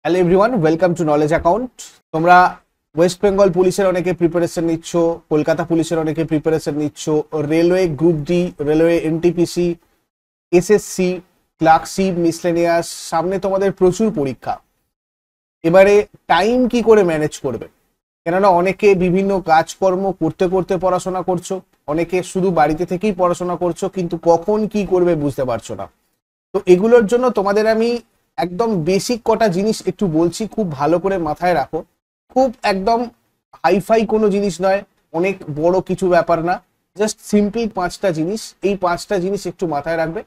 Hello everyone, welcome to knowledge account. তোমরা West Bengal পুলিশের অনেকে প্রিপারেশন নিচ্ছ, কলকাতা পুলিশের অনেকে প্রিপারেশন নিচ্ছ, railway group D, railway NTPC, SSC, clerkship, miscellaneous, সামনে তোমাদের প্রচুর পরীক্ষা। এবারে টাইম কি করে ম্যানেজ করবে? কেননা অনেকে বিভিন্ন কাজকর্ম করতে করতে পড়াশোনা করছো, অনেকে শুধু বাড়িতে থেকেই পড়াশোনা করছো, কিন্তু কখন কি করবে বুঝতে পারছো না। তো এগুলোর জন্য তোমাদের আমি একদম বেসিক কটা জিনিস একটু বলছি, খুব ভালো করে মাথায় রাখো। খুব একদম হাইফাই কোনো জিনিস নয়, অনেক বড় কিছু ব্যাপার না, জাস্ট সিম্পল পাঁচটা জিনিস। এই পাঁচটা জিনিস একটু মাথায় রাখবে,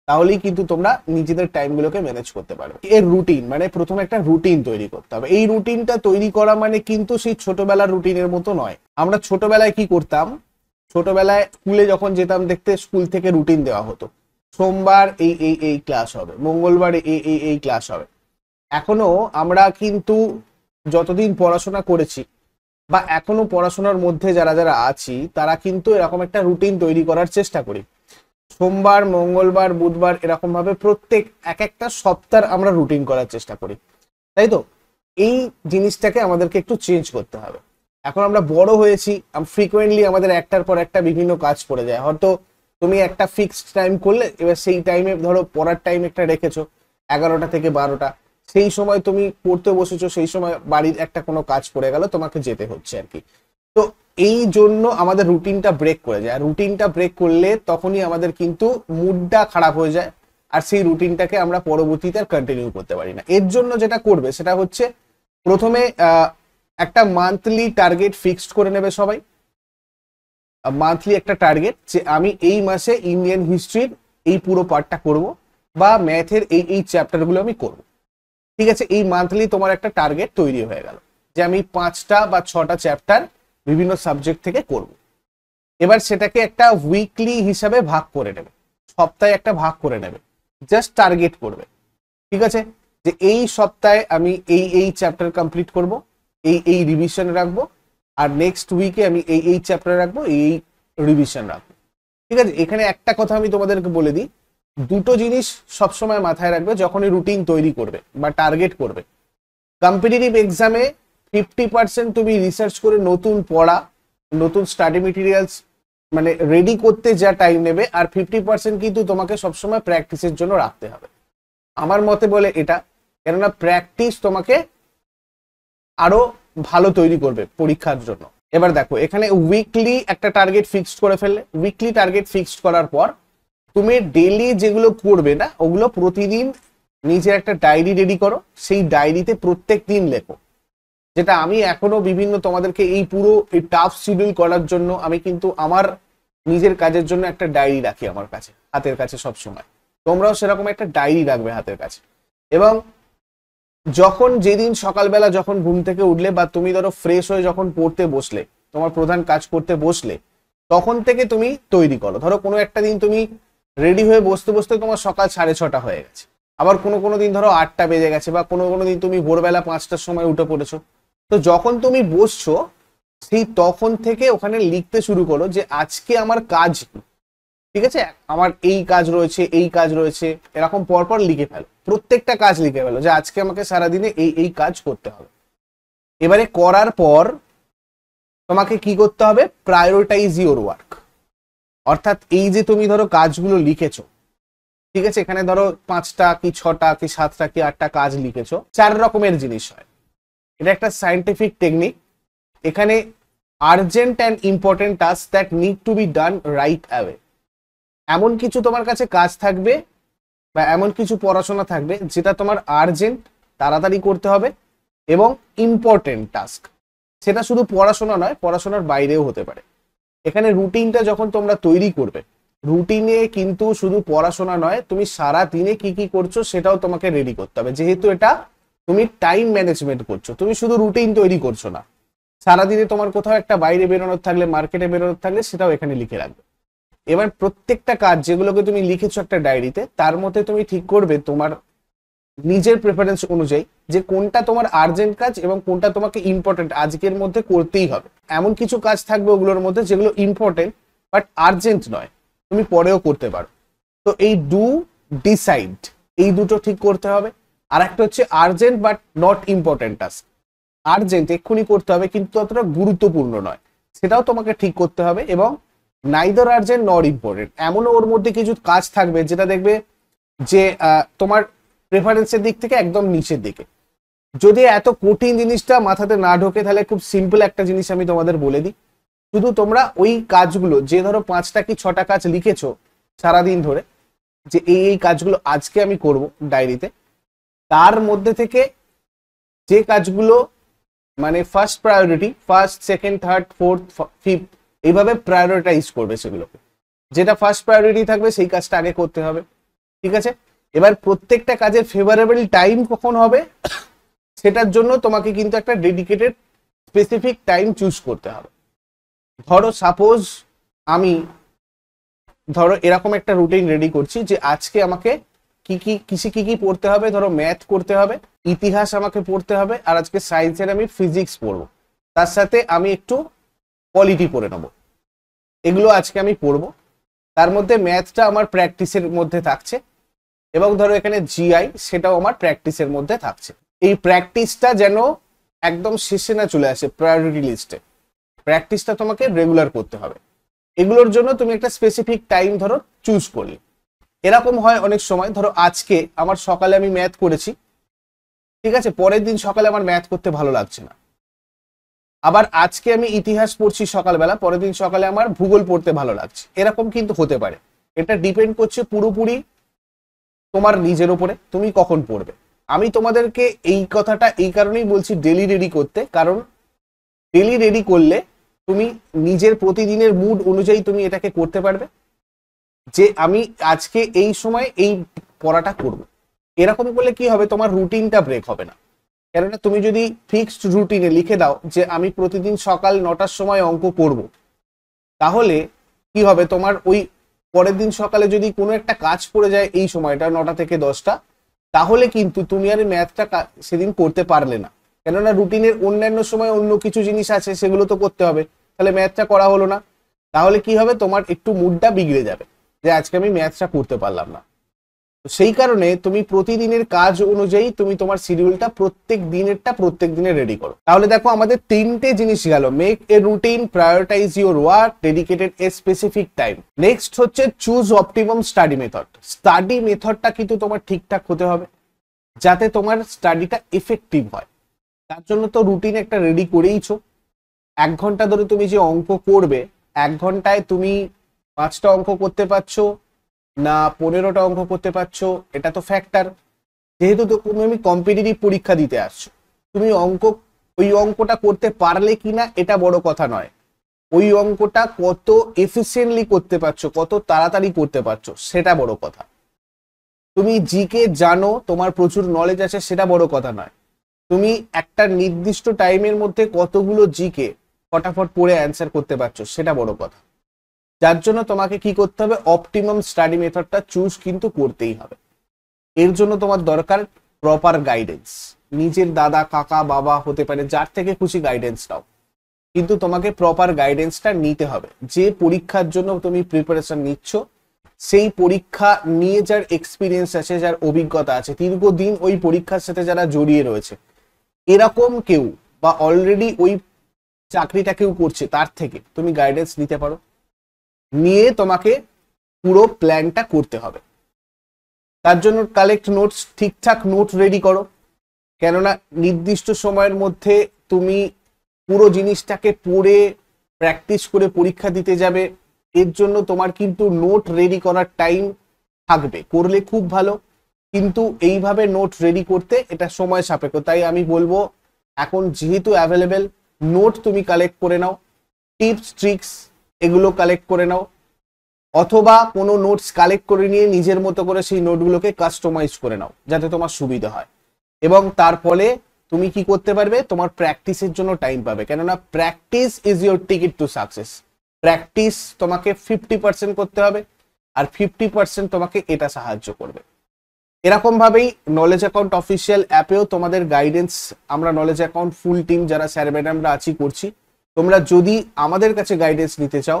তাহলেই কিন্তু তোমরা নিজেদের টাইমগুলোকে ম্যানেজ করতে পারো। এর রুটিন মানে প্রথমে একটা রুটিন তৈরি করতে হবে। এই রুটিনটা তৈরি করা মানে কিন্তু সেই ছোটবেলার রুটিনের মতো নয়। আমরা ছোটবেলায় কি করতাম, ছোটবেলায় স্কুলে যখন যেতাম দেখতে, স্কুল থেকে রুটিন দেওয়া হতো, সোমবার এই এই এই ক্লাস হবে, মঙ্গলবার এই এই এই ক্লাস হবে। এখনো আমরা কিন্তু যতদিন পড়াশোনা করেছি বা এখনো পড়াশোনার মধ্যে যারা যারা আছি, তারা কিন্তু এরকম একটা রুটিন তৈরি করার চেষ্টা করি। সোমবার, মঙ্গলবার, বুধবার এরকম ভাবে প্রত্যেক এক একটা সপ্তাহ আমরা রুটিন করার চেষ্টা করি, তাই তো? এই জিনিসটাকে আমাদেরকে একটু চেঞ্জ করতে হবে। এখন আমরা বড় হয়েছি, ফ্রিকোয়েন্টলি আমাদের একটার পর একটা বিভিন্ন কাজ পড়ে যায়। হয়তো তুমি একটা ফিক্সড টাইম করলে, এবার সেই টাইমে ধরো পড়ার টাইম একটা রেখেছো 11টা থেকে 12টা, সেই সময় তুমি পড়তে বসেছো, সেই সময় বাড়ির একটা কোনো কাজ পড়ে গেল, তোমাকে যেতে হচ্ছে আর কি। তো এই জন্য আমাদের রুটিনটা ব্রেক করে যায়। রুটিনটা ব্রেক করলে তখনই আমাদের কিন্তু মুডটা খারাপ হয়ে যায়, আর সেই রুটিনটাকে আমরা পরবর্তীতে আর কন্টিনিউ করতে পারি না। এর জন্য যেটা করবে সেটা হচ্ছে, প্রথমে একটা মান্থলি টার্গেট ফিক্সড করে নেবে সবাই। মান্থলি একটা টার্গেট যে আমি এই মাসে ইন্ডিয়ান হিস্ট্রির এই পুরো পার্টটা করব, বা ম্যাথের এই এই চ্যাপ্টারগুলো আমি করব। ঠিক আছে, এই মান্থলি তোমার একটা টার্গেট তৈরি হয়ে গেল যে আমি 5টা বা 6টা চ্যাপ্টার বিভিন্ন সাবজেক্ট থেকে করব। এবার সেটাকে একটা উইকলি হিসাবে ভাগ করে নেবে, সপ্তাহে একটা ভাগ করে নেবে, জাস্ট টার্গেট করবে। ঠিক আছে, যে এই সপ্তাহে আমি এই এই চ্যাপ্টার কমপ্লিট করব, এই এই রিভিশন রাখবো, আর নেক্সট উইকে আমি এই এই চ্যাপ্টার রাখবো, এই রিভিশন রাখবো। ঠিক আছে, এখানে একটা কথা আমি তোমাদেরকে বলে দিই, দুটো জিনিস সবসময় মাথায় রাখবে যখনই রুটিন তৈরি করবে বা টার্গেট করবে। কম্পিটিটিভ এক্সামে 50% তুমি রিসার্চ করে নতুন পড়া, নতুন স্টাডি মেটেরিয়ালস মানে রেডি করতে যা টাইম নেবে, আর 50% কিন্তু তোমাকে সবসময় প্র্যাকটিসের জন্য রাখতে হবে। আমার মতে বলে এটা, কেননা প্র্যাকটিস তোমাকে আরো ভালো তৈরি করবে পরীক্ষার জন্য। এবার দেখো, এখানে উইকলি একটা টার্গেট ফিক্সড করে ফেললে, উইকলি টার্গেট ফিক্সড করার পর তুমি ডেইলি যেগুলো করবে না, ওগুলো প্রতিদিন নিজের একটা ডায়েরি রেডি করো। সেই ডায়েরিতে প্রত্যেক দিন লেখো। যেটা আমি এখনো বিভিন্ন তোমাদেরকে এই পুরো এই টাফ শিডিউল করার জন্য আমি কিন্তু আমার নিজের কাজের জন্য একটা ডায়েরি রাখি আমার কাছে, হাতের কাছে সব সময়। তোমরাও সেরকম একটা ডায়েরি রাখবে হাতের কাছে। এবং যখন যেদিন সকালবেলা যখন ঘুম থেকে উঠলে, বা তুমি ধরো ফ্রেশ হয়ে যখন পড়তে বসলে, তোমার প্রধান কাজ করতে বসলে, তখন থেকে তুমি তৈরি করো। ধরো কোনো একটা দিন তুমি রেডি হয়ে বসতে বসতে তোমার সকাল 6:30 হয়ে গেছে, আবার কোনো কোনো দিন ধরো 8টা বেজে গেছে, বা কোনো কোনো দিন তুমি ভোরবেলা 5টার সময় উঠে পড়েছো। তো যখন তুমি বসছো, সেই তখন থেকে ওখানে লিখতে শুরু করো যে আজকে আমার কাজ কি। ঠিক আছে, আমার এই কাজ রয়েছে, এই কাজ রয়েছে, এরকম পরপর লিখে ফেলো। প্রত্যেকটা কাজ লিখে ফেলো যে আজকে আমাকে সারাদিনে এই এই কাজ করতে হবে। এবারে করার পর তোমাকে কি করতে হবে, প্রায়োরিটাইজ ইওর ওয়ার্ক। অর্থাৎ এই যে তুমি ধরো কাজগুলো লিখেছো, ঠিক আছে, এখানে ধরো 5টা কি 6টা কি 7টা কি 8টা কাজ লিখেছো, 4 রকমের জিনিস হয়। এটা একটা সায়েন্টিফিক টেকনিক। এখানে urgent and important task that need to be done right away. এমন কিছু তোমার কাছে কাজ থাকবে বা এমন কিছু পড়াশোনা থাকবে যেটা তোমার আর্জেন্ট, তাড়াতাড়ি করতে হবে, এবং ইম্পর্টেন্ট টাস্ক। সেটা শুধু পড়াশোনা নয়, পড়াশোনার বাইরেও হতে পারে। এখানে রুটিনটা যখন তোমরা তৈরি করবে, রুটিনে কিন্তু শুধু পড়াশোনা নয়, তুমি সারা দিনে কি কি করছো সেটাও তোমাকে রেডি করতে হবে। যেহেতু এটা তুমি টাইম ম্যানেজমেন্ট করছো, তুমি শুধু রুটিন তৈরি করছো না, সারাদিনে তোমার কোথাও একটা বাইরে বেরোনোর থাকলে, মার্কেটে বেরোনোর থাকলে, সেটাও এখানে লিখে রাখবে। এবার প্রত্যেকটা কাজ যেগুলোকে তুমি লিখেছো একটা ডায়েরিতে, তার মধ্যে তুমি ঠিক করবে তোমার নিজের প্রেফারেন্স অনুযায়ী যে কোনটা তোমার আর্জেন্ট কাজ এবং কোনটা তোমাকে ইম্পর্টেন্ট আজকের মধ্যে করতেই হবে। এমন কিছু কাজ থাকবে ওগুলোর মধ্যে যেগুলো ইম্পর্টেন্ট বাট আর্জেন্ট নয়, তুমি পরেও করতে পারো। তো এই ডু ডিসাইড, এই দুটো ঠিক করতে হবে। আর একটা হচ্ছে urgent but not important task. Urgent এক্ষুনি করতে হবে কিন্তু অতটা গুরুত্বপূর্ণ নয়, সেটাও তোমাকে ঠিক করতে হবে। এবং নাইদার আর্জেন্ট নট ইম্পর্টেন্ট, এমনও ওর মধ্যে কিছু কাজ থাকবে যেটা দেখবে যে তোমার প্রেফারেন্সের দিক থেকে একদম নিচের দিকে। যদি এত কঠিন জিনিসটা মাথাতে না ঢোকে তাহলে খুব সিম্পল একটা জিনিস আমি তোমাদের বলে দিই। শুধু তোমরা ওই কাজগুলো, যে ধরো 5টা কি 6টা কাজ লিখেছো সারাদিন ধরে, যে এই কাজগুলো আজকে আমি করব ডায়েরিতে, তার মধ্যে থেকে যে কাজগুলো মানে first priority, first second third fourth fifth এইভাবে প্রায়োরিটাইজ করবে সেগুলোকে। যেটা ফার্স্ট প্রায়োরিটি থাকবে সেই কাজটা আগে করতে হবে, ঠিক আছে? এবার প্রত্যেকটা কাজের ফেভারেবল টাইম কখন হবে সেটার জন্য তোমাকে কিন্তু একটা ডেডিকেটেড স্পেসিফিক টাইম চুজ করতে হবে। ধরো সাপোজ আমি এরকম একটা রুটিন রেডি করছি যে আজকে আমাকে কি কি পড়তে হবে। ধরো ম্যাথ করতে হবে, ইতিহাস আমাকে পড়তে হবে, আর আজকে সায়েন্সের আমি ফিজিক্স পড়বো, তার সাথে আমি একটু পলিটি পড়ে নেবো। এগুলো আজকে আমি পড়বো। তার মধ্যে ম্যাথটা আমার প্র্যাকটিসের মধ্যে থাকছে, এবং ধরো এখানে জিআই সেটাও আমার প্র্যাকটিসের মধ্যে থাকছে। এই প্র্যাকটিসটা যেন একদম শেষে না চলে আসে প্রায়োরিটি লিস্টে, প্র্যাকটিসটা তোমাকে রেগুলার করতে হবে। এগুলোর জন্য তুমি একটা স্পেসিফিক টাইম ধরো চুজ করলে। এরকম হয় অনেক সময়, ধরো আজকে আমার সকালে আমি ম্যাথ করেছি, ঠিক আছে, পরের দিন সকালে আমার ম্যাথ করতে ভালো লাগছে না। আবার আজকে আমি ইতিহাস পড়ছি সকালবেলা, পরের দিন সকালে আমার ভূগোল পড়তে ভালো লাগছে। এরকম কিন্তু হতে পারে। এটা ডিপেন্ড করছে পুরোপুরি তোমার নিজের উপরে, তুমি কখন পড়বে। আমি তোমাদেরকে এই কথাটা এই কারণেই বলছি ডেলি রেডি করতে, কারণ ডেলি রেডি করলে তুমি নিজের প্রতিদিনের মুড অনুযায়ী তুমি এটাকে করতে পারবে যে আমি আজকে এই সময় এই পড়াটা করব। এরকম করলে কি হবে, তোমার রুটিনটা ব্রেক হবে না। কেননা তুমি যদি ফিক্সড রুটিনে লিখে দাও যে আমি প্রতিদিন সকাল 9টার সময় অঙ্ক করব, তাহলে কি হবে, তোমার ওই পরের দিন সকালে যদি কোনো একটা কাজ পড়ে যায় এই সময়টা 9টা থেকে 10টা, তাহলে কিন্তু তুমি আর ম্যাথটা সেদিন করতে পারলে না। কেননা রুটিনের অন্যান্য সময় অন্য কিছু জিনিস আছে, সেগুলো তো করতে হবে, তাহলে ম্যাথটা করা হলো না। তাহলে কি হবে, তোমার একটু মুডটা বিগড়ে যাবে যে আজকে আমি ম্যাথটা করতে পারলাম না। সেই কারণে তুমি প্রতিদিনের কাজ অনুযায়ী তুমি তোমার শিডিউলটা প্রত্যেক দিনে রেডি করো। তাহলে দেখো আমাদের 3টে জিনিস গেল: make a routine, prioritize your work, dedicated a specific time. Next হচ্ছে choose optimum study method. Study মেথডটা কিন্তু তোমার ঠিকঠাক হতে হবে যাতে তোমার স্টাডিটা এফেক্টিভ হয়। তার জন্য তো রুটিন একটা রেডি করেইছো। 1 ঘন্টা ধরে তুমি যে অঙ্ক করবে, 1 ঘন্টায় তুমি 5টা অঙ্ক করতে পারছো না 15টা অঙ্ক করতে পারছো, এটা তো ফ্যাক্টর। যেহেতু তুমি কম্পিটিটিভ পরীক্ষা দিতে আসছো, তুমি ওই অঙ্কটা করতে পারলে কিনা এটা বড় কথা নয়, ওই অঙ্কটা কত এফিসিয়েন্টলি করতে পারছো, কত তাড়াতাড়ি করতে পারছো, সেটা বড় কথা। তুমি জিকে জানো, তোমার প্রচুর নলেজ আছে, সেটা বড় কথা নয়। তুমি একটা নির্দিষ্ট টাইমের মধ্যে কতগুলো জিকে ফটাফট পড়ে অ্যান্সার করতে পারছো, সেটা বড় কথা। যার জন্য তোমাকে কি করতে হবে, অপটিমাম স্টাডি মেথডটা চুজ কিন্তু করতেই হবে। এর জন্য তোমার দরকার প্রপার গাইডেন্স। নিজের দাদা, কাকা, বাবা হতে পারে, যার থেকে খুশি গাইডেন্স নাও, কিন্তু তোমাকে প্রপার গাইডেন্সটা নিতে হবে। যে পরীক্ষার জন্য তুমি প্রিপারেশন নিচ্ছ, সেই পরীক্ষা নিয়ে যার এক্সপিরিয়েন্স আছে, যার অভিজ্ঞতা আছে, দীর্ঘদিন ওই পরীক্ষার সাথে যারা জড়িয়ে রয়েছে, এরকম কেউ বা অলরেডি ওই চাকরিটা কেউ করছে, তার থেকে তুমি গাইডেন্স নিতে পারো। নিয়ে তোমাকে পুরো প্ল্যানটা করতে হবে। তার জন্য কালেক্ট নোটস, ঠিকঠাক নোট রেডি করো। কেননা নির্দিষ্ট সময়ের মধ্যে তুমি পুরো জিনিসটাকে পড়ে প্র্যাকটিস করে পরীক্ষা দিতে যাবে, এর জন্য তোমার কিন্তু নোট রেডি করার টাইম থাকবে, করলে খুব ভালো। কিন্তু এইভাবে নোট রেডি করতে এটা সময় সাপেক্ষ। তাই আমি বলবো এখন যেহেতু অ্যাভেলেবেল, নোট তুমি কালেক্ট করে নাও, টিপস ট্রিক্স এগুলো কালেক্ট করে নাও, অথবা কোনো নোটস কালেক্ট করে নিয়ে নিজের মতো করে সেই নোটগুলোকে কাস্টমাইজ করে নাও যাতে তোমার সুবিধা হয়। এবং তার ফলে তুমি কি করতে পারবে, তোমার প্র্যাকটিসের জন্য টাইম পাবে। কেননা practice is your ticket to success. Practice তোমাকে 50% করতে হবে, আর 50% তোমাকে এটা সাহায্য করবে। এরকম ভাবেই নলেজ অ্যাকাউন্ট অফিসিয়াল অ্যাপেও তোমাদের গাইডেন্স, আমরা নলেজ অ্যাকাউন্ট ফুল টিম যারা স্যার ম্যাডামরা আছি করছি। তোমরা যদি আমাদের কাছে গাইডেন্স নিতে চাও,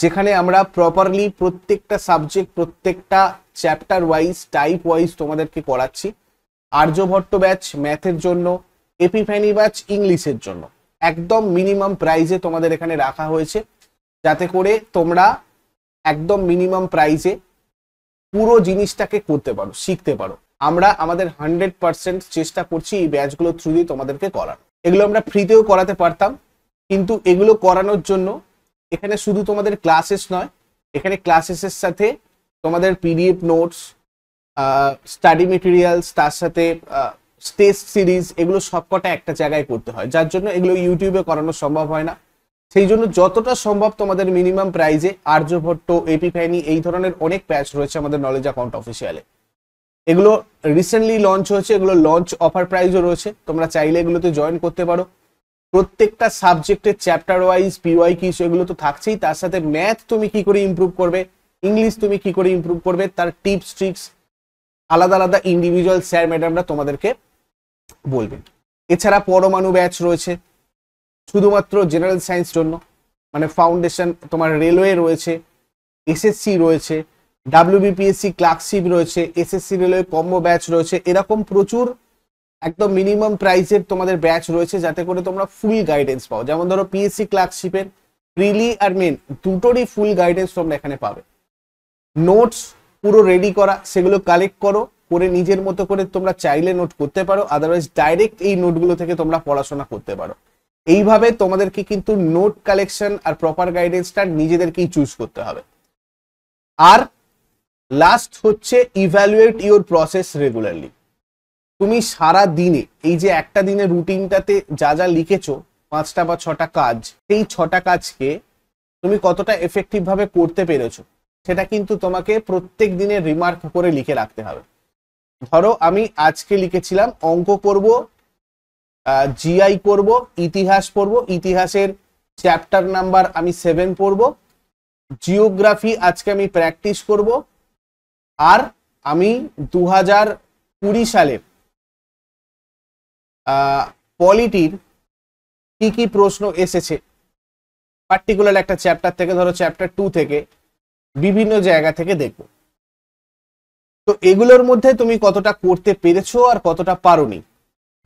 যেখানে আমরা প্রপারলি প্রত্যেকটা সাবজেক্ট, প্রত্যেকটা চ্যাপ্টার ওয়াইজ, টাইপ ওয়াইজ তোমাদেরকে করাচ্ছি, আর্যভট্ট ব্যাচ ম্যাথের জন্য, এপিফ্যানি ব্যাচ ইংলিশের জন্য। একদম মিনিমাম প্রাইসে তোমাদের এখানে রাখা হয়েছে, যাতে করে তোমরা একদম মিনিমাম প্রাইসে পুরো জিনিসটাকে করতে পারো, শিখতে পারো। আমরা আমাদের 100% চেষ্টা করছি এই ব্যাচগুলো থ্রু দিয়ে তোমাদেরকে করার। এগুলো আমরা ফ্রিতেও করাতে পারতাম, কিন্তু এগুলো করানোর জন্য এখানে শুধু তোমাদের ক্লাসেস নয়, এখানে ক্লাসেসের সাথে তোমাদের পিডিএফ নোটস, স্টাডি মেটেরিয়ালস, তার সাথে টেস্ট সিরিজ, এগুলো সবকটা একটা জায়গায় করতে হয়, যার জন্য এগুলো ইউটিউবে করানো সম্ভব হয় না। সেই জন্য যতটা সম্ভব তোমাদের মিনিমাম প্রাইজে আর্যভট্ট, এপিফ্যানি, এই ধরনের অনেক ব্যাচ রয়েছে আমাদের নলেজ অ্যাকাউন্ট অফিসিয়ালে। এগুলো রিসেন্টলি লঞ্চ হয়েছে, এগুলো লঞ্চ অফার প্রাইজও রয়েছে, তোমরা চাইলে এগুলোতে জয়েন করতে পারো। প্রত্যেকটা সাবজেক্টের চ্যাপ্টার ওয়াইজ পিওয়াই কি এগুলো তো থাকছেই, তার সাথে ম্যাথ তুমি কি করে ইমপ্রুভ করবে, ইংলিশ তুমি কি করে ইমপ্রুভ করবে, তার টিপস ট্রিক্স আলাদা আলাদা ইন্ডিভিজুয়াল স্যার ম্যাডামরা তোমাদেরকে বলবেন। এছাড়া পরমাণু ব্যাচ রয়েছে শুধুমাত্র জেনারেল সায়েন্স জন্য, মানে ফাউন্ডেশন, তোমার রেলওয়ে রয়েছে, এসএসসি রয়েছে, ডাব্লিউবিপিএসসি ক্লার্কশিপ রয়েছে, এসএসসি রেলওয়ে কম্বো ব্যাচ রয়েছে। এরকম প্রচুর একদম মিনিমাম প্রাইসের তোমাদের ব্যাচ রয়েছে, যাতে করে তোমরা ফুল গাইডেন্স পাও। যেমন ধরো পিএসসি ক্লার্কশিপের প্রিলি আর মেন দুটোরই ফুল গাইডেন্স তোমরা এখানে পাবে। নোটস পুরো রেডি করা, সেগুলো কালেক্ট করো, করে নিজের মতো করে তোমরা চাইলে নোট করতে পারো, আদারওয়াইজ ডাইরেক্ট এই নোটগুলো থেকে তোমরা পড়াশোনা করতে পারো। এইভাবে তোমাদেরকে কিন্তু নোট কালেকশন আর প্রপার গাইডেন্সটা নিজেদেরকেই চুজ করতে হবে। আর লাস্ট হচ্ছে ইভ্যালুয়েট ইওর প্রসেস রেগুলারলি। তুমি সারা দিনে এই যে একটা দিনের রুটিনটাতে যা যা লিখেছো 5টা বা 6টা কাজ, সেই 6টা কাজকে তুমি কতটা এফেক্টিভ ভাবে করতে পেরেছো সেটা কিন্তু তোমাকে প্রত্যেক দিনে রিমার্ক করে লিখে রাখতে হবে। ধরো আমি আজকে লিখেছিলাম অঙ্ক করব, জিআই করব, ইতিহাস পড়ব, ইতিহাসের চ্যাপ্টার নাম্বার আমি 7 পড়ব, জিওগ্রাফি আজকে আমি প্র্যাকটিস করব, আর আমি 2020 সালের পলিটির কি কি প্রশ্ন এসেছে পার্টিকুলার একটা চ্যাপ্টার থেকে, ধরো চ্যাপ্টার 2 থেকে, বিভিন্ন জায়গা থেকে দেখবো। তো এগুলোর মধ্যে তুমি কতটা করতে পেরেছো আর কতটা পারোনি,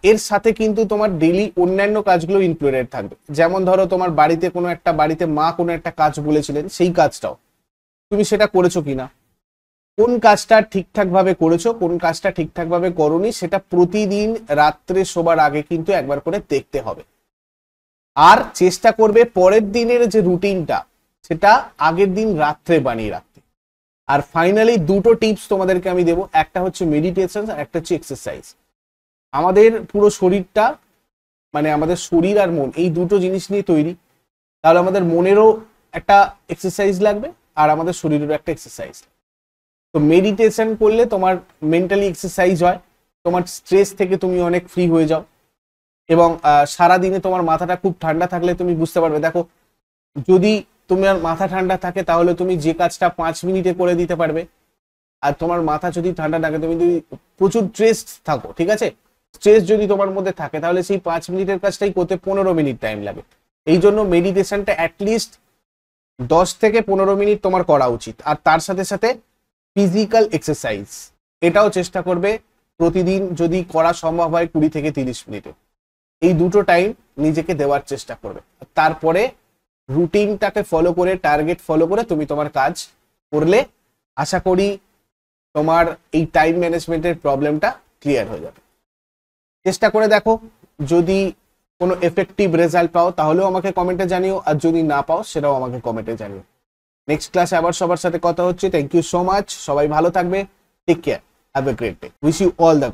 এর সাথে কিন্তু তোমার ডেইলি অন্যান্য কাজগুলো ইনক্লুডেড থাকবে। যেমন ধরো তোমার বাড়িতে মা কোনো একটা কাজ বলেছিলেন, সেই কাজটাও তুমি সেটা করেছো কিনা, কোন কাজটা ঠিকঠাক ভাবে করেছো, কোন কাজটা ঠিকঠাক ভাবে করোনি, সেটা প্রতিদিন রাত্রে শোবার আগে কিন্তু একবার করে দেখতে হবে। আর চেষ্টা করবে পরের দিনের যে রুটিনটা সেটা আগের দিন রাত্রে বানিয়ে রাখতে। আর ফাইনালি দুটো টিপস তোমাদেরকে আমি দেবো, একটা হচ্ছে মেডিটেশন আর একটা হচ্ছে এক্সারসাইজ। আমাদের পুরো শরীরটা, মানে আমাদের শরীর আর মন, এই দুটো জিনিস নিয়ে তৈরি। তাহলে আমাদের মনেরও একটা এক্সারসাইজ লাগবে আর আমাদের শরীরেরও একটা এক্সারসাইজ। তো মেডিটেশন করলে তোমার মেন্টালি এক্সারসাইজ হয়, তোমার স্ট্রেস থেকে তুমি অনেক ফ্রি হয়ে যাও, এবং সারাদিনে তোমার মাথাটা খুব ঠান্ডা থাকলে তুমি বুঝতে পারবে। দেখো, যদি তোমার মাথা ঠান্ডা থাকে তাহলে তুমি যে কাজটা 5 মিনিটে করে দিতে পারবে, আর তোমার মাথা যদি ঠান্ডা থাকে, তুমি যদি প্রচুর স্ট্রেস থাকো, ঠিক আছে, স্ট্রেস যদি তোমার মধ্যে থাকে তাহলে সেই 5 মিনিটের কাজটাই করতে 15 মিনিট টাইম লাগে। এই জন্য মেডিটেশনটা অ্যাটলিস্ট 10 থেকে 15 মিনিট তোমার করা উচিত। আর তার সাথে সাথে ফিজিক্যাল এক্সারসাইজ এটাও চেষ্টা করবে প্রতিদিন, যদি করা সম্ভব হয় 20 থেকে 30 মিনিটে। এই দুটো টাইম নিজেকে দেওয়ার চেষ্টা করবে। তারপরে রুটিনটাকে ফলো করে, টার্গেট ফলো করে তুমি তোমার কাজ করলে আশা করি তোমার এই টাইম ম্যানেজমেন্টের প্রবলেমটা ক্লিয়ার হয়ে যাবে। চেষ্টা করে দেখো, যদি কোনো এফেক্টিভ রেজাল্ট পাও তাহলেও আমাকে কমেন্টে জানিও, আর যদি না পাও সেটাও আমাকে কমেন্টে জানিও। নেক্সট ক্লাসে আবার সবার সাথে কথা হচ্ছে। থ্যাংক ইউ সো মাচ, সবাই ভালো থাকবে, take care, have a great day, wish you all the best.